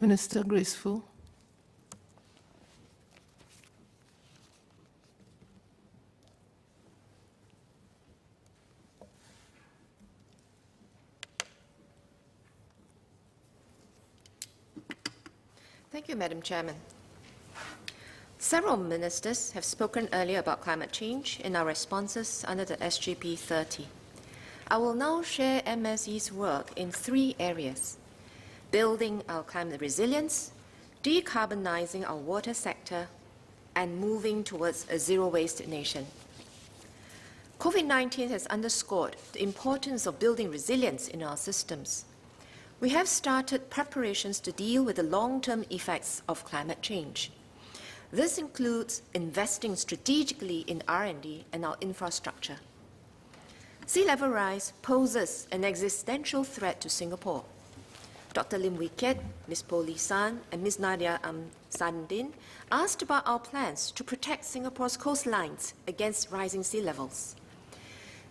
Minister Graceful. Thank you, Madam Chairman. Several ministers have spoken earlier about climate change in our responses under the SGP 30. I will now share MSE's work in 3 areas: building our climate resilience, decarbonizing our water sector, and moving towards a zero-waste nation. COVID-19 has underscored the importance of building resilience in our systems. We have started preparations to deal with the long-term effects of climate change. This includes investing strategically in R&D and our infrastructure. Sea level rise poses an existential threat to Singapore. Dr. Lim Wee Kiat, Ms. Po Lee San, and Ms. Nadia Sandin asked about our plans to protect Singapore's coastlines against rising sea levels.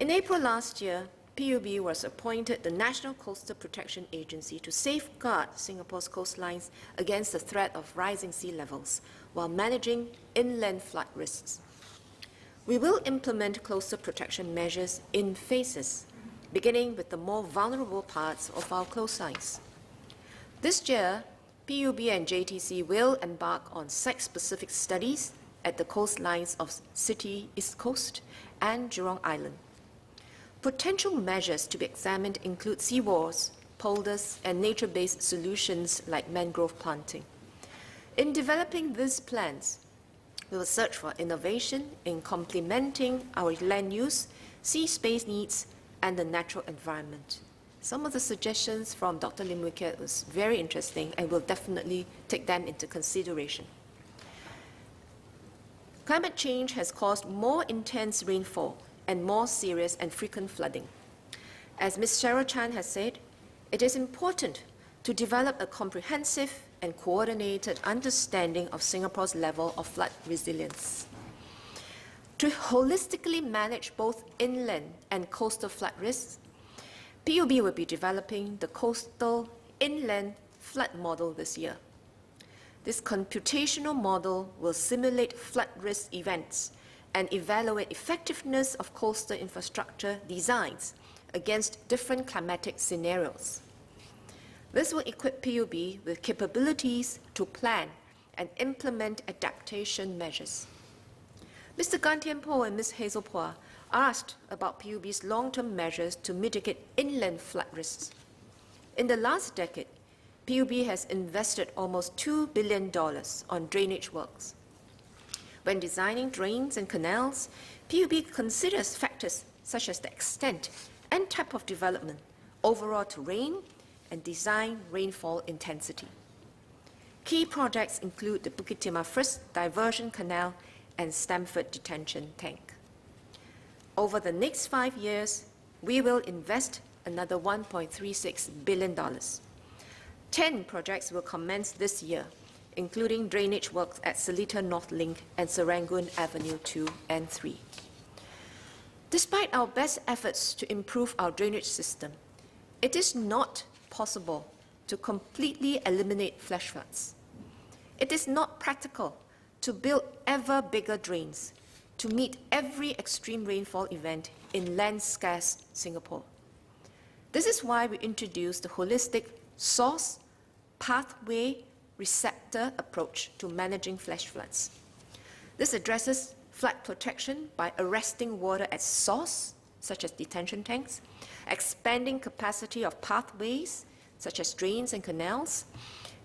In April last year, PUB was appointed the National Coastal Protection Agency to safeguard Singapore's coastlines against the threat of rising sea levels while managing inland flood risks. We will implement coastal protection measures in phases, beginning with the more vulnerable parts of our coastlines. This year, PUB and JTC will embark on site-specific studies at the coastlines of City East Coast and Jurong Island. Potential measures to be examined include seawalls, polders, and nature-based solutions like mangrove planting. In developing these plans, we will search for innovation in complementing our land use, sea space needs, and the natural environment. Some of the suggestions from Dr. Lim Wee Kiat was very interesting, and we'll definitely take them into consideration. Climate change has caused more intense rainfall and more serious and frequent flooding. As Ms. Cheryl Chan has said, it is important to develop a comprehensive and coordinated understanding of Singapore's level of flood resilience. To holistically manage both inland and coastal flood risks, PUB will be developing the Coastal Inland Flood Model this year. This computational model will simulate flood risk events and evaluate effectiveness of coastal infrastructure designs against different climatic scenarios. This will equip PUB with capabilities to plan and implement adaptation measures. Mr. Gan Tian Po and Ms. Hazel Phua asked about PUB's long-term measures to mitigate inland flood risks. In the last decade, PUB has invested almost $2 billion on drainage works. When designing drains and canals, PUB considers factors such as the extent and type of development, overall terrain, and design rainfall intensity. Key projects include the Bukit Timah First Diversion Canal and Stamford Detention Tank. Over the next 5 years, we will invest another $1.36 billion. 10 projects will commence this year, including drainage works at Seletar North Link and Serangoon Avenue 2 and 3. Despite our best efforts to improve our drainage system, it is not possible to completely eliminate flash floods. It is not practical to build ever bigger drains to meet every extreme rainfall event in land-scarce Singapore. This is why we introduced the holistic source, pathway, receptor approach to managing flash floods. This addresses flood protection by arresting water at source, such as detention tanks, expanding capacity of pathways, such as drains and canals,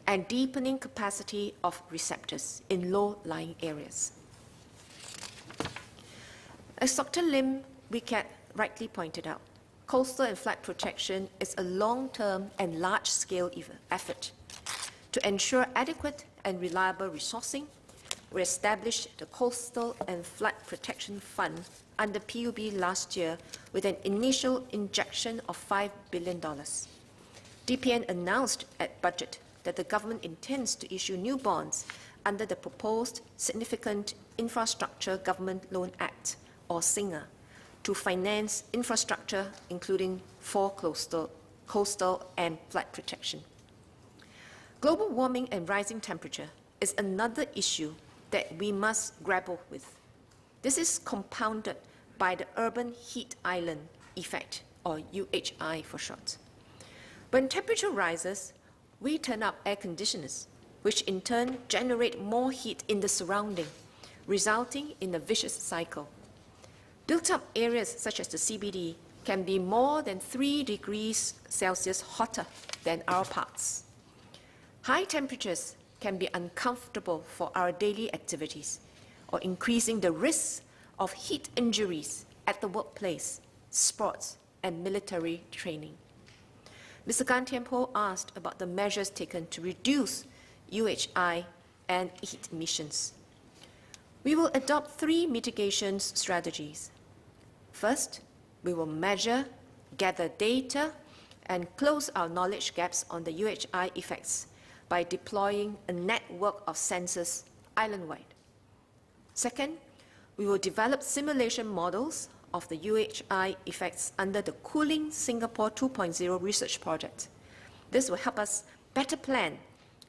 and deepening capacity of receptors in low-lying areas. As Dr. Lim Wee Kiat rightly pointed out, coastal and flood protection is a long-term and large-scale effort. To ensure adequate and reliable resourcing, we established the Coastal and Flood Protection Fund under PUB last year with an initial injection of $5 billion. DPN announced at budget that the government intends to issue new bonds under the proposed Significant Infrastructure Government Loan Act, or SINGA, to finance infrastructure including for coastal and flood protection. Global warming and rising temperature is another issue that we must grapple with. This is compounded by the urban heat island effect, or UHI for short. When temperature rises, we turn up air conditioners, which in turn generate more heat in the surrounding, resulting in a vicious cycle. Built-up areas such as the CBD can be more than 3 degrees Celsius hotter than our parts. High temperatures can be uncomfortable for our daily activities, or increasing the risk of heat injuries at the workplace, sports, and military training. Mr. Gan Thiam-Poh asked about the measures taken to reduce UHI and heat emissions. We will adopt 3 mitigation strategies. First, we will measure, gather data, and close our knowledge gaps on the UHI effects by deploying a network of sensors island-wide. Second, we will develop simulation models of the UHI effects under the Cooling Singapore 2.0 research project. This will help us better plan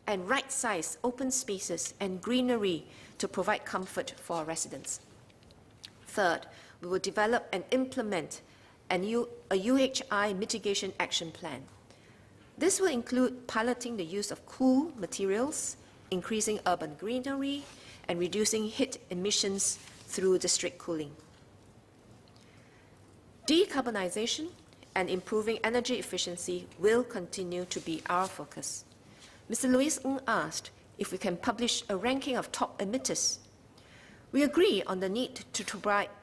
and right-size open spaces and greenery to provide comfort for our residents. Third, we will develop and implement a UHI mitigation action plan. This will include piloting the use of cool materials, increasing urban greenery, and reducing heat emissions through district cooling. Decarbonization and improving energy efficiency will continue to be our focus. Mr. Louis Ng asked if we can publish a ranking of top emitters. We agree on the need to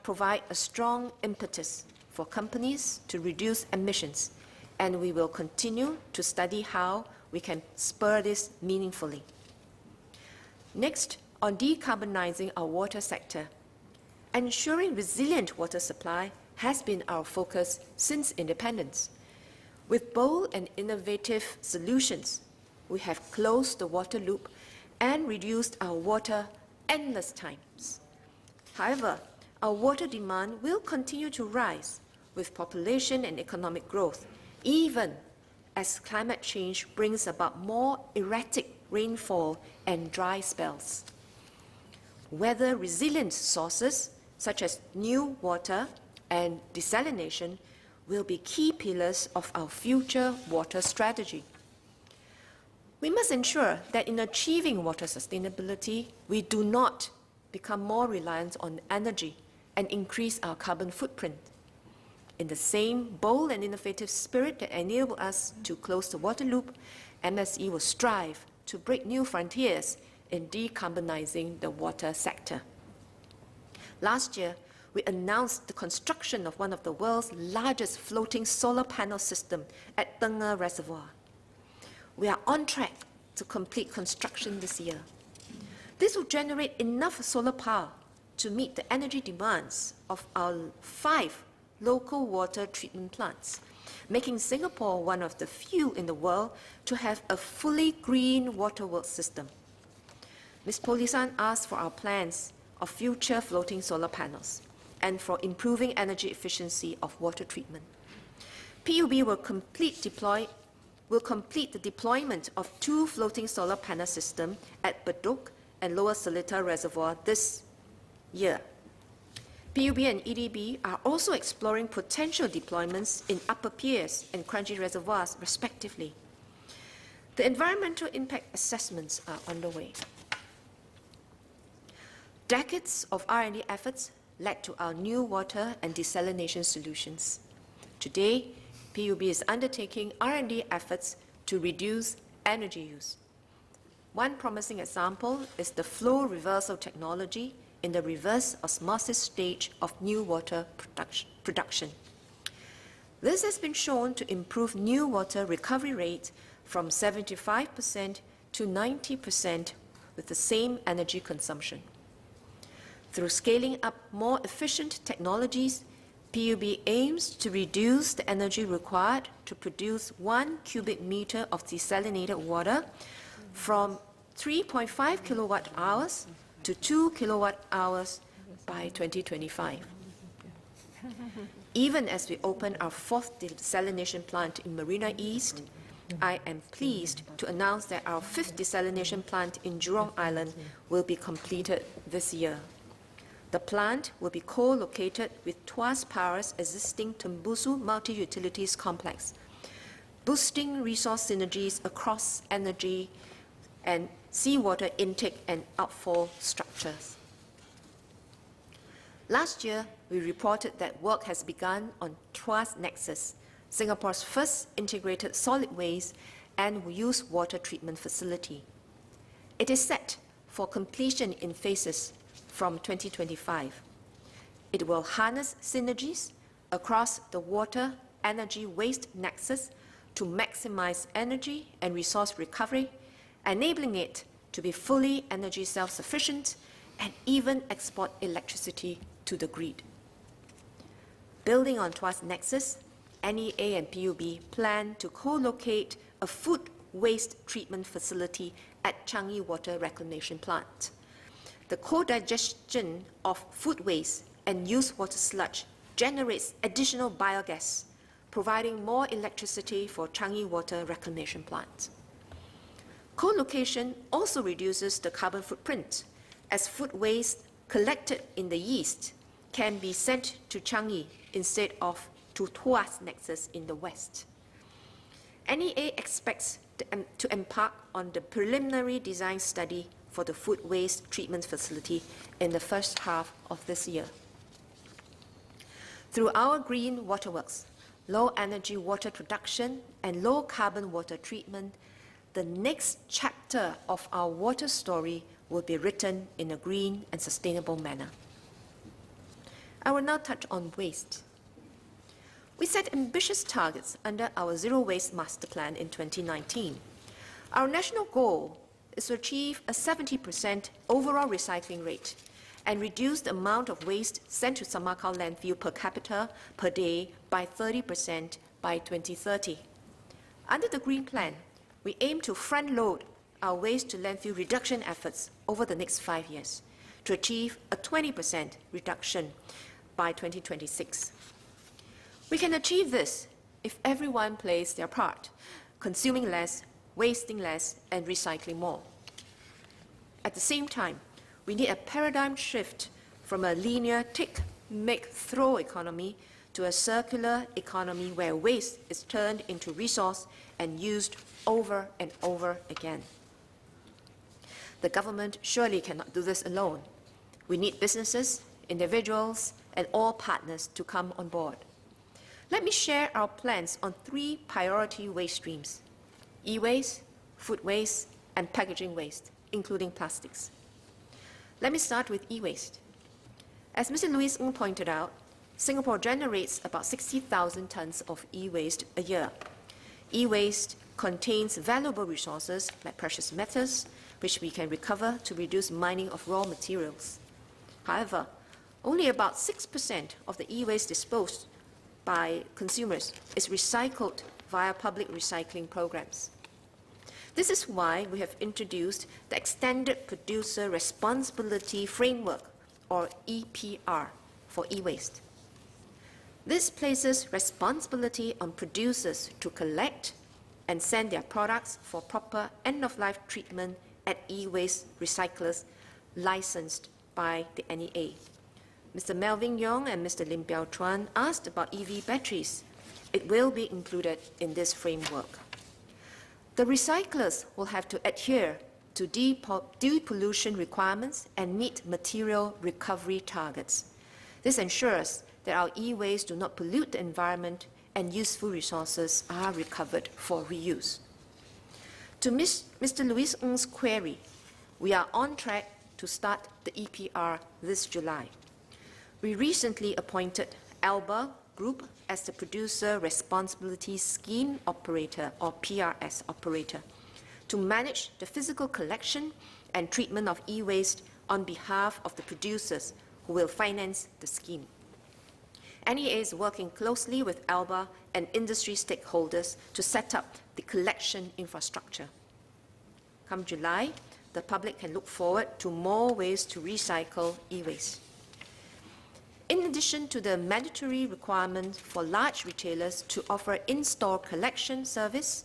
provide a strong impetus for companies to reduce emissions, and we will continue to study how we can spur this meaningfully. Next, on decarbonizing our water sector, ensuring resilient water supply has been our focus since independence. With bold and innovative solutions, we have closed the water loop and reduced our water endless times. However, our water demand will continue to rise with population and economic growth, even as climate change brings about more erratic rainfall and dry spells. Weather-resilient sources, such as new water and desalination, will be key pillars of our future water strategy. We must ensure that in achieving water sustainability, we do not become more reliant on energy and increase our carbon footprint. In the same bold and innovative spirit that enabled us to close the water loop, MSE will strive to break new frontiers in decarbonizing the water sector. Last year, we announced the construction of one of the world's largest floating solar panel system at Tengah Reservoir. We are on track to complete construction this year. This will generate enough solar power to meet the energy demands of our 5 local water treatment plants, making Singapore one of the few in the world to have a fully green waterworks system. Ms. Polisan asked for our plans of future floating solar panels and for improving energy efficiency of water treatment. PUB will complete the deployment of 2 floating solar panel systems at Bedok and Lower Seletar Reservoir this year. PUB and EDB are also exploring potential deployments in Upper Pierce and Kranji reservoirs, respectively. The environmental impact assessments are underway. Decades of R&D efforts led to our new water and desalination solutions. Today, PUB is undertaking R&D efforts to reduce energy use. One promising example is the flow reversal technology in the reverse osmosis stage of new water production. This has been shown to improve new water recovery rate from 75% to 90% with the same energy consumption. Through scaling up more efficient technologies, PUB aims to reduce the energy required to produce 1 cubic meter of desalinated water from 3.5 kilowatt hours to 2 kilowatt hours by 2025. Even as we open our 4th desalination plant in Marina East, I am pleased to announce that our 5th desalination plant in Jurong Island will be completed this year. The plant will be co-located with Tuas Power's existing Tembusu Multi-Utilities Complex, boosting resource synergies across energy and seawater intake and outfall structures. Last year, we reported that work has begun on Tuas Nexus, Singapore's first integrated solid waste and used water treatment facility. It is set for completion in phases from 2025. It will harness synergies across the water energy waste nexus to maximize energy and resource recovery, enabling it to be fully energy self-sufficient and even export electricity to the grid. Building on Tuas Nexus, NEA and PUB plan to co-locate a food waste treatment facility at Changi Water Reclamation Plant. The co-digestion of food waste and used water sludge generates additional biogas, providing more electricity for Changi Water Reclamation Plant. Co-location also reduces the carbon footprint, as food waste collected in the east can be sent to Changi instead of to Tuas Nexus in the west. NEA expects to embark on the preliminary design study for the food waste treatment facility in the first half of this year. Through our green waterworks, low energy water production, and low carbon water treatment, the next chapter of our water story will be written in a green and sustainable manner. I will now touch on waste. We set ambitious targets under our Zero Waste Master Plan in 2019. Our national goal is to achieve a 70% overall recycling rate and reduce the amount of waste sent to Samakau landfill per capita per day by 30% by 2030. Under the Green Plan, we aim to front-load our waste to landfill reduction efforts over the next 5 years to achieve a 20% reduction by 2026. We can achieve this if everyone plays their part, consuming less, wasting less, and recycling more. At the same time, we need a paradigm shift from a linear take, make, throw economy to a circular economy where waste is turned into resource and used over and over again. The government surely cannot do this alone. We need businesses, individuals, and all partners to come on board. Let me share our plans on 3 priority waste streams: e-waste, food waste, and packaging waste, including plastics. Let me start with e-waste. As Mr. Louis Ng pointed out, Singapore generates about 60,000 tons of e-waste a year. E-waste contains valuable resources like precious metals, which we can recover to reduce mining of raw materials. However, only about 6% of the e-waste disposed by consumers is recycled via public recycling programs. This is why we have introduced the Extended Producer Responsibility Framework, or EPR, for e-waste. This places responsibility on producers to collect and send their products for proper end-of-life treatment at e-waste recyclers licensed by the NEA. Mr. Melvin Yong and Mr. Lim Biao Chuan asked about EV batteries. It will be included in this framework. The recyclers will have to adhere to depollution requirements and meet material recovery targets. This ensures that our e-waste do not pollute the environment and useful resources are recovered for reuse. To Mr. Louis Ng's query, we are on track to start the EPR this July. We recently appointed ALBA Group as the Producer Responsibility Scheme Operator, or PRS operator, to manage the physical collection and treatment of e-waste on behalf of the producers who will finance the scheme. NEA is working closely with ALBA and industry stakeholders to set up the collection infrastructure. Come July, the public can look forward to more ways to recycle e-waste. In addition to the mandatory requirement for large retailers to offer in-store collection service,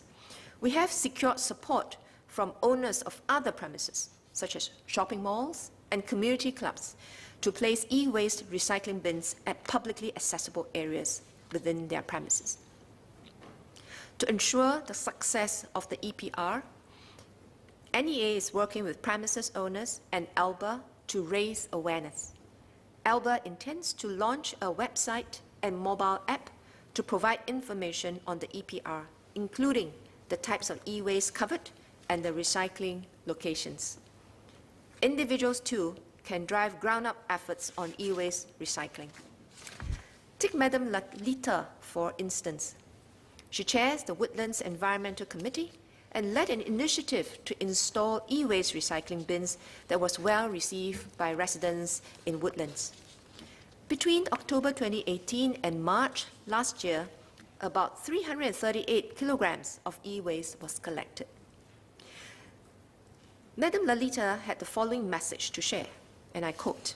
We have secured support from owners of other premises, such as shopping malls and community clubs, to place e-waste recycling bins at publicly accessible areas within their premises. To ensure the success of the EPR, NEA is working with premises owners and ALBA to raise awareness. ALBA intends to launch a website and mobile app to provide information on the EPR, including the types of e-waste covered and the recycling locations. Individuals, too, can drive ground-up efforts on e-waste recycling. Take Madam Lalita, for instance. She chairs the Woodlands Environmental Committee and led an initiative to install e-waste recycling bins that was well received by residents in Woodlands. Between October 2018 and March last year, about 338 kilograms of e-waste was collected. Madam Lalita had the following message to share, and I quote,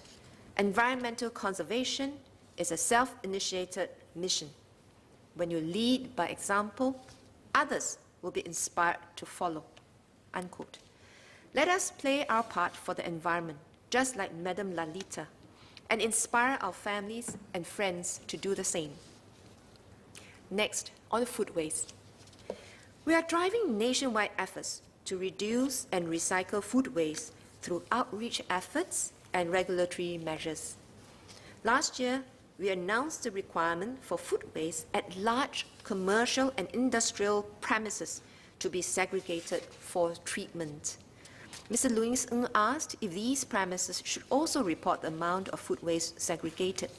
"Environmental conservation is a self-initiated mission. When you lead by example, others will be inspired to follow," unquote. Let us play our part for the environment, just like Madam Lalita, and inspire our families and friends to do the same. Next, on food waste. We are driving nationwide efforts to reduce and recycle food waste through outreach efforts and regulatory measures. Last year, we announced the requirement for food waste at large commercial and industrial premises to be segregated for treatment. Mr. Louis Ng asked if these premises should also report the amount of food waste segregated.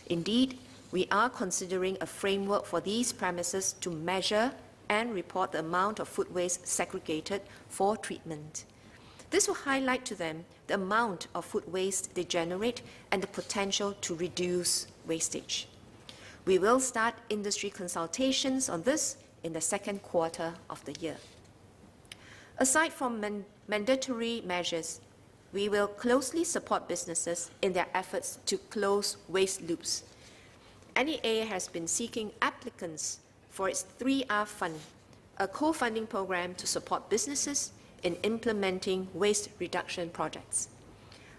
Indeed, we are considering a framework for these premises to measure and report the amount of food waste segregated for treatment. This will highlight to them the amount of food waste they generate and the potential to reduce wastage. We will start industry consultations on this in the second quarter of the year. Aside from mandatory measures, we will closely support businesses in their efforts to close waste loops. NEA has been seeking applicants for its 3R Fund, a co-funding program to support businesses in implementing waste reduction projects.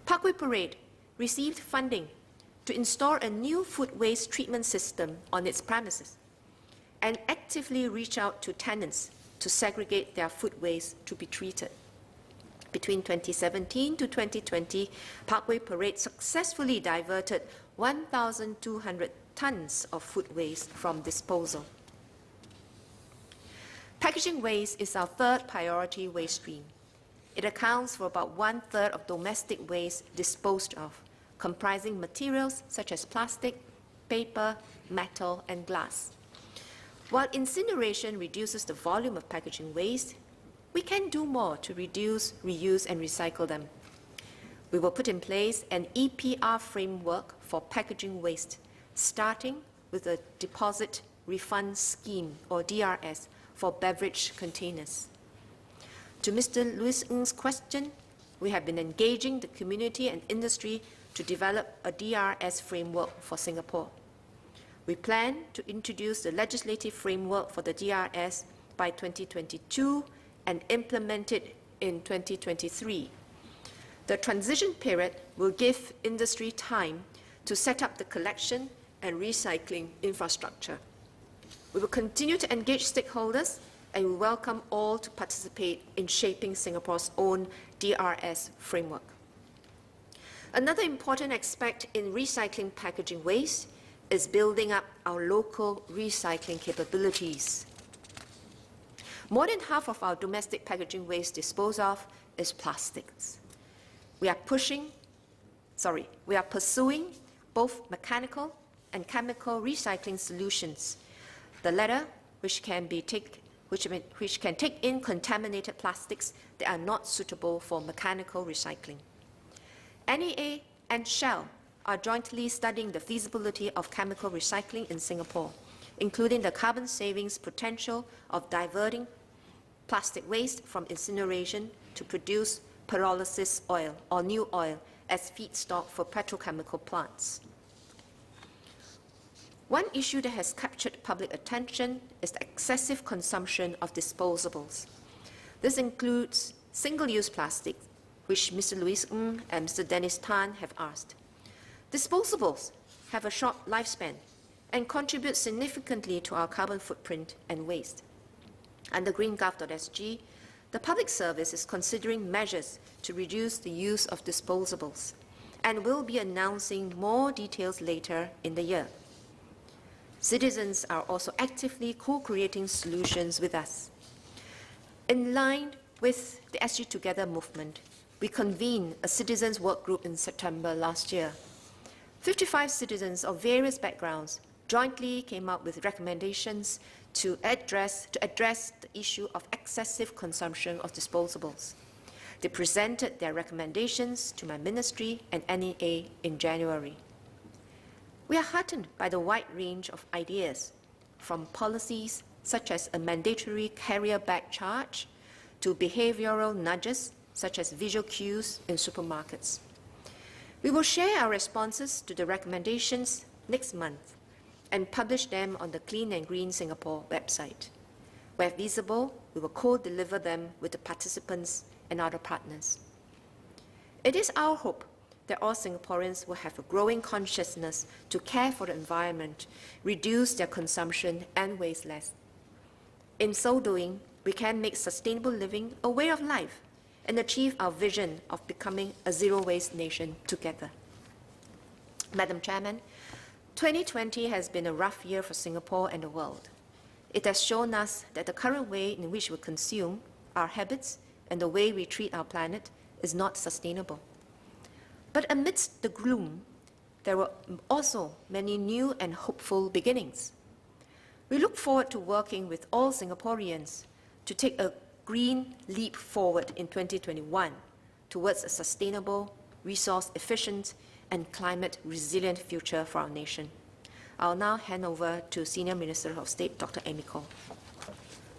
Parkway Parade received funding to install a new food waste treatment system on its premises and actively reach out to tenants to segregate their food waste to be treated. Between 2017 to 2020, Parkway Parade successfully diverted 1,200 tons of food waste from disposal. Packaging waste is our third priority waste stream. It accounts for about 1/3 of domestic waste disposed of, comprising materials such as plastic, paper, metal, and glass. While incineration reduces the volume of packaging waste, we can do more to reduce, reuse, and recycle them. We will put in place an EPR framework for packaging waste, starting with a deposit refund scheme, or DRS, for beverage containers. To Mr. Louis Ng's question, we have been engaging the community and industry to develop a DRS framework for Singapore. We plan to introduce the legislative framework for the DRS by 2022 and implement it in 2023. The transition period will give industry time to set up the collection and recycling infrastructure. We will continue to engage stakeholders, and we welcome all to participate in shaping Singapore's own DRS framework. Another important aspect in recycling packaging waste is building up our local recycling capabilities. More than half of our domestic packaging waste disposed of is plastics. We are pursuing both mechanical and chemical recycling solutions. The latter, which can take in contaminated plastics that are not suitable for mechanical recycling. NEA and Shell are jointly studying the feasibility of chemical recycling in Singapore, including the carbon savings potential of diverting plastic waste from incineration to produce pyrolysis oil or new oil as feedstock for petrochemical plants. One issue that has captured public attention is the excessive consumption of disposables. This includes single-use plastic, which Mr. Louis Ng and Mr. Dennis Tan have asked. Disposables have a short lifespan and contribute significantly to our carbon footprint and waste. Under greengov.sg, the public service is considering measures to reduce the use of disposables and will be announcing more details later in the year. Citizens are also actively co-creating solutions with us. In line with the SG Together movement, we convened a citizens' work group in September last year. 55 citizens of various backgrounds jointly came up with recommendations to address the issue of excessive consumption of disposables. They presented their recommendations to my ministry and NEA in January. We are heartened by the wide range of ideas, from policies such as a mandatory carrier bag charge to behavioral nudges such as visual cues in supermarkets. We will share our responses to the recommendations next month and publish them on the Clean and Green Singapore website. Where feasible, we will co-deliver them with the participants and other partners. It is our hope that all Singaporeans will have a growing consciousness to care for the environment, reduce their consumption, and waste less. In so doing, we can make sustainable living a way of life and achieve our vision of becoming a zero-waste nation together. Madam Chairman, 2020 has been a rough year for Singapore and the world. It has shown us that the current way in which we consume, our habits, and the way we treat our planet is not sustainable. But amidst the gloom, there were also many new and hopeful beginnings. We look forward to working with all Singaporeans to take a green leap forward in 2021 towards a sustainable, resource-efficient, and climate-resilient future for our nation. I'll now hand over to Senior Minister of State, Dr. Amy Khor.